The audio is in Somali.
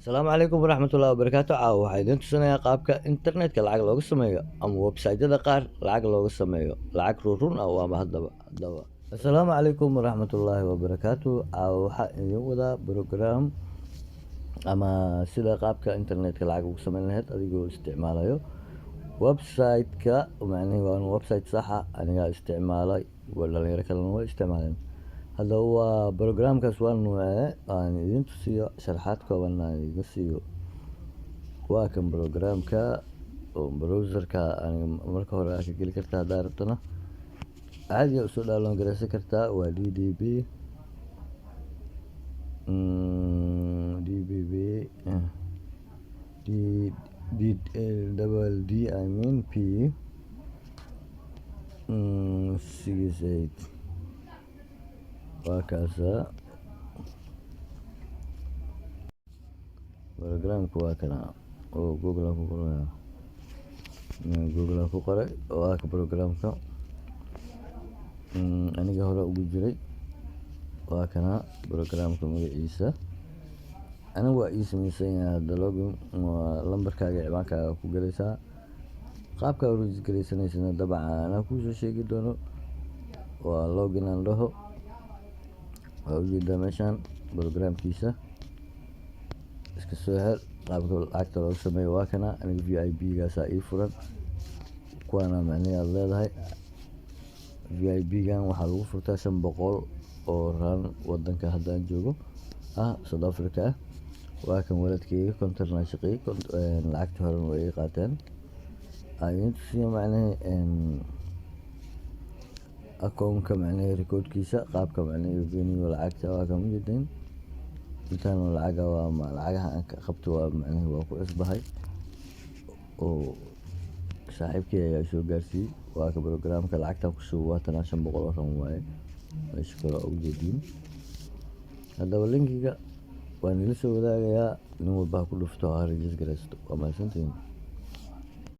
Asalaamu calaykum waraxmatullaahi wabarakaatu. Caawa waxaa idiin tusinayaa qaabka internetka lacag looga sameeyo ama website-yada qaar lacag looga sameeyo lacag run ah ama haddaba. Asalaamu calaykum waraxmatullaahi wabarakaatu. Caawa waxaa idiin wadaa program ama sida qaabka internetka lacag ugu sameyn lahayd adigoo isticmaalayo website-ka. Macnaheedu waa website sax ah aniga isticmaalay, dhalinyaro kalena way isticmaaleen. haddaba waa programkaas waa nuucee aan idiin tusiyo sharaxaad kooban aan idiin siiyo. waa kan programka oo browserka marka hore aad ka geli kartaa haddaa rabtana caadi u soo download garaysan kartaa. waa DDB P 68 waa kaasa programku waa kana oo Google ku qoray waa ka programka aniga hore ugu jiray. waa kana programka magaciisa aniga waa ii samaysan yahay. hadda login waa lambarkaaga ciwaankaaga ku galaysaa. qaabka u registraysanaysana dabcan anaa kuu soo sheegi doono. waa login aan dhaho waa ujeedaa meeshaan programkiisa iska soo hel. qaabka lacagta looga sameeyo waa kana aniga VIP gaasaa ii furan. kuwaana macnaheedu aad leedahay VIP gan waxaa lagu furtaa 500 oo raan wadanka haddaan joogo South Africa. waa kan waladkeyga kontarna shaqeey lacagta horan way qaateen ayaan tusiyo macnaheedu akoonka macnaheedu recordkiisa qaabka macnaheedu beeniyay lacagta waa kan ujeedin intaan lacagaha aan ka qabto waa macnaheedu waa ku isbahay oo saaxiibkay ayaa soo gaarsiiyay. waa ka programka lacagta ku soo waatana 500 oo raan waaye meesha kale ujeedin. haddaba linkiga waan idin soo wadaagayaa nin walba ku dhufto register garaysto. waa mahadsantihiin.